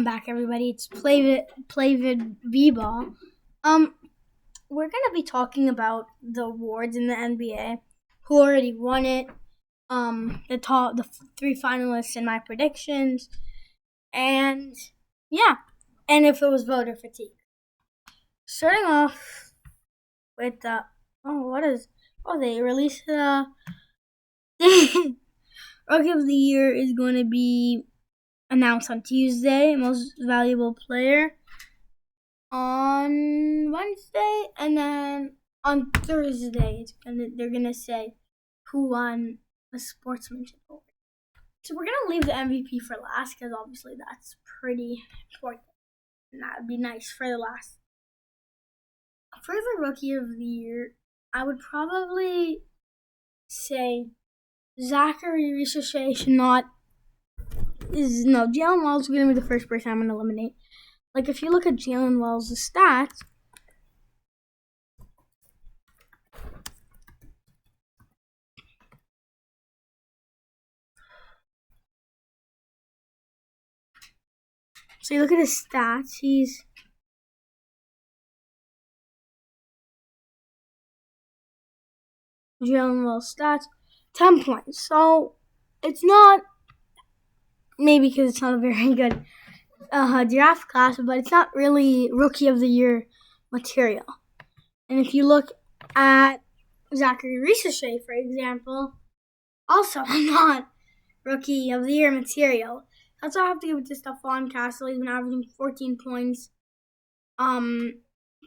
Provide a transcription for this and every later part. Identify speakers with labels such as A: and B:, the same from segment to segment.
A: back, everybody. It's Playvid V-Ball. We're gonna be talking about the awards in the NBA, who already won it, the three finalists in my predictions, and yeah, and if it was voter fatigue. Starting off with they released the Rookie of the Year is going to be announced on Tuesday, most valuable player on Wednesday, and then on Thursday they're gonna say who won the sportsmanship award. So we're gonna leave the MVP for last because obviously that's pretty important, and that would be nice for the last. For the Rookie of the Year, I would probably say Zachary Ricochet should not. Jalen Walls is gonna be the first person I'm gonna eliminate. Like, if you look at Jalen Wells' stats, so you look at his stats, he's Jalen Wells' stats, 10 points. So it's not, maybe because it's not a very good draft class, but it's not really Rookie of the Year material. And if you look at Zachary Ricochet, for example, also not Rookie of the Year material. That's why I have to give it to Stephon Castle. He's been averaging 14 points.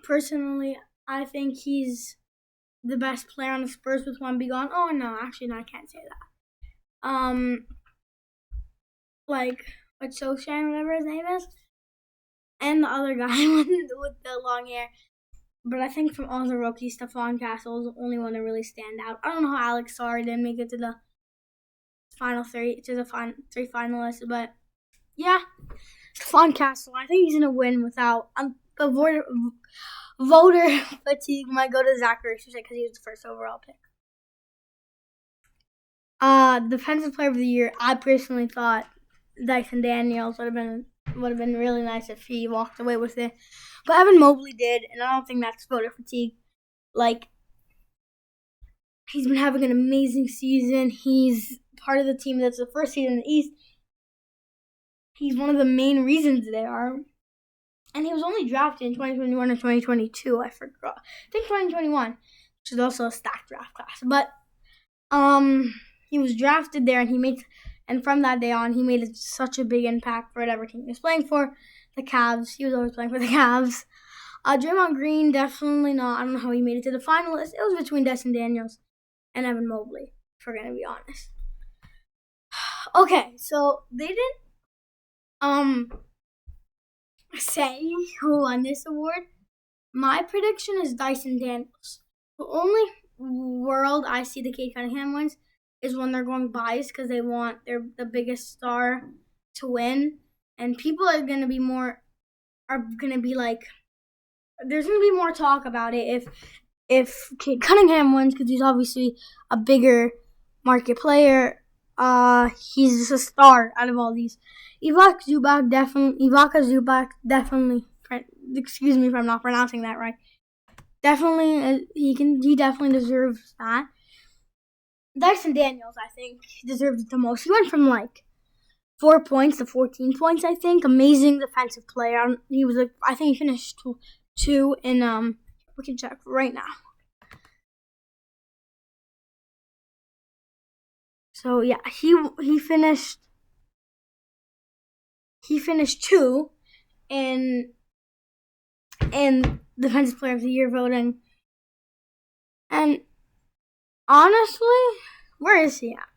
A: Personally, I think he's the best player on the Spurs with one gone. Oh no, actually no, I can't say that. Sochan, whatever his name is, and the other guy with the long hair. But I think from all the rookies, Stephon Castle is the only one to really stand out. I don't know how Alex Sarr didn't make it to the final three finalists, but yeah, Stephon Castle. I think he's gonna win without voter fatigue. Might go to Zachary because he was the first overall pick. Defensive Player of the Year. I personally thought Dyson Daniels would have been really nice if he walked away with it, but Evan Mobley did, and I don't think that's voter fatigue. Like, he's been having an amazing season. He's part of the team that's the first seed in the East. He's one of the main reasons they are. And he was only drafted in 2021 or 2022. I forgot. I think 2021, which is also a stacked draft class. But he was drafted there, and from that day on, he made such a big impact for whatever team he was playing for. The Cavs. He was always playing for the Cavs. Draymond Green, definitely not. I don't know how he made it to the finalists. It was between Dyson Daniels and Evan Mobley, if we're going to be honest. Okay, so they didn't say who won this award. My prediction is Dyson Daniels. The only world I see the Cade Cunningham wins is when they're going biased because they want the biggest star to win, and people are gonna be like, there's gonna be more talk about it if Cade Cunningham wins because he's obviously a bigger market player. He's just a star out of all these. Ivica Zubac definitely. Excuse me if I'm not pronouncing that right. Definitely, he definitely deserves that. Dyson Daniels, I think, deserves it the most. He went from 4 points to 14 points. I think amazing defensive player. I think he finished two in we can check right now. So yeah, he finished two in Defensive Player of the Year voting. And honestly, where is he at?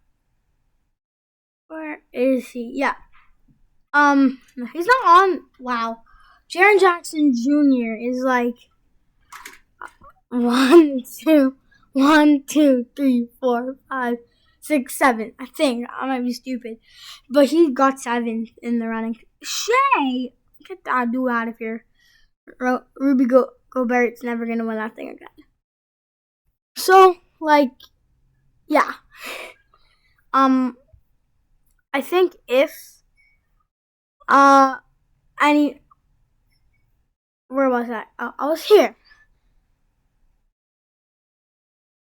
A: Yeah. He's not on. Wow. Jaren Jackson Jr. is 1, 2, 3, 4, 5, 6, 7. I think I might be stupid, but he got 7 in the running. Shea, get that dude out of here. Rudy Gobert's never gonna win that thing again. So yeah. I think if where was I? Oh, I was here.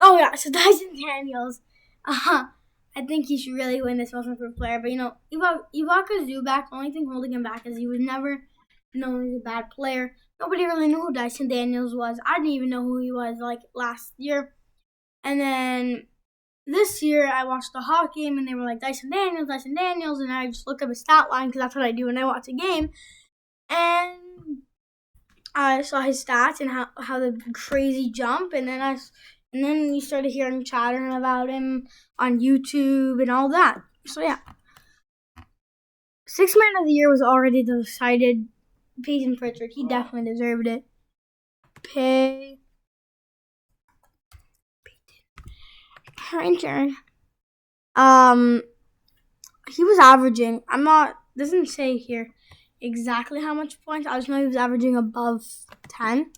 A: Oh yeah, so Dyson Daniels. I think he should really win this Most Improved Player. But Ivica Zubac, the only thing holding him back is he was never known as a bad player. Nobody really knew who Dyson Daniels was. I didn't even know who he was last year. And then this year I watched the Hawk game and they were like Dyson Daniels, and I just looked up his stat line because that's what I do when I watch a game. And I saw his stats and how the crazy jump, and then you started hearing chattering about him on YouTube and all that. So yeah, Sixth Man of the Year was already decided. Peyton Pritchard, he definitely deserved it. Peyton Pritchard. He was averaging. Doesn't say here exactly how much points. I just know he was averaging above 10.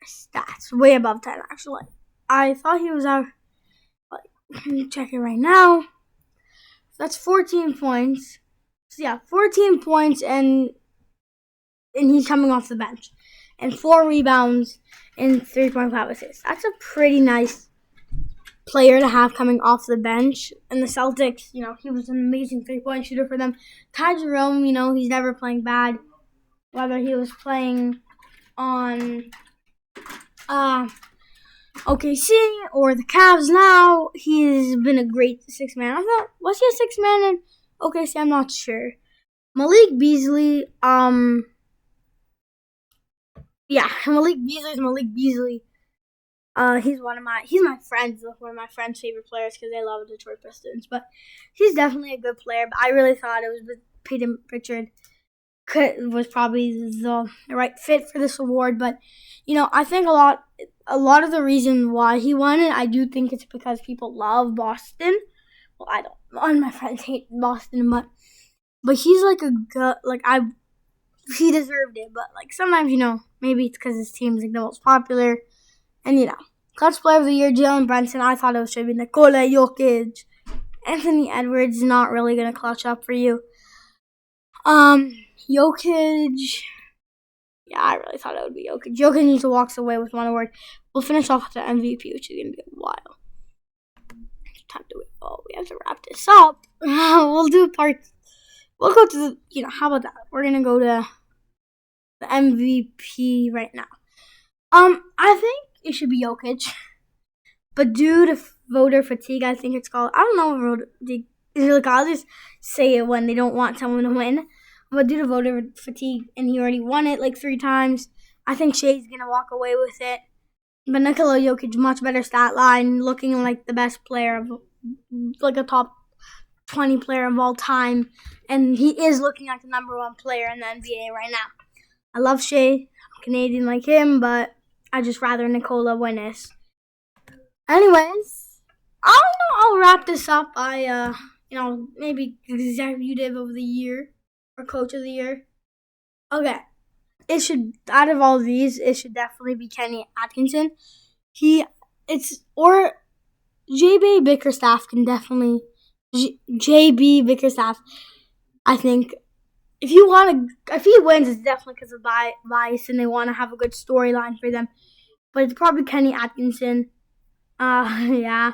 A: Stats way above 10 actually. I thought he was out. Let me check it right now. That's 14 points. So yeah, 14 points and he's coming off the bench. And 4 rebounds and 3.5 assists. That's a pretty nice player to have coming off the bench. And the Celtics, he was an amazing 3-point shooter for them. Ty Jerome, he's never playing bad. Whether he was playing on OKC or the Cavs now, he's been a great 6-man. I thought, was he a 6-man in OKC? I'm not sure. Malik Beasley, Malik Beasley. He's my friend's one of my friend's favorite players because they love the Detroit Pistons. But he's definitely a good player. But I really thought it was Peyton Pritchard was probably the right fit for this award. But I think a lot of the reason why he won it, I do think it's because people love Boston. Well, I don't. All my friends hate Boston, but he's he deserved it. But sometimes maybe it's because his team's the most popular. And Clutch Player of the Year, Jalen Brunson. I thought it should be Nikola Jokic. Anthony Edwards not really gonna clutch up for you. Jokic. Yeah, I really thought it would be Jokic. Jokic needs to walk away with one award. We'll finish off with the MVP, which is gonna be a while. We have to wrap this up. We'll do parts. We'll go to how about that? We're gonna go to the MVP right now. I think it should be Jokic, but due to voter fatigue, I think it's called. I don't know what voter fatigue is really called. I'll just say it when they don't want someone to win. But due to voter fatigue, and he already won it 3 times, I think Shai's gonna walk away with it. But Nikola Jokic, much better stat line, looking like the best player of a top 20 player of all time, and he is looking like the number 1 player in the NBA right now. I love Shai, I'm Canadian like him, but I just rather Nikola win this. Anyways, I don't know. I'll wrap this up. Maybe executive of the year or coach of the year. Okay. Out of all these, it should definitely be Kenny Atkinson. Or JB Bickerstaff can definitely, JB Bickerstaff, I think, if he wins, it's definitely because of bias and they want to have a good storyline for them. But it's probably Kenny Atkinson. Yeah.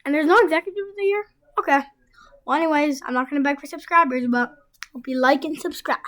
A: And there's no executive of the year? Okay. Well, anyways, I'm not going to beg for subscribers, but hope you like and subscribe.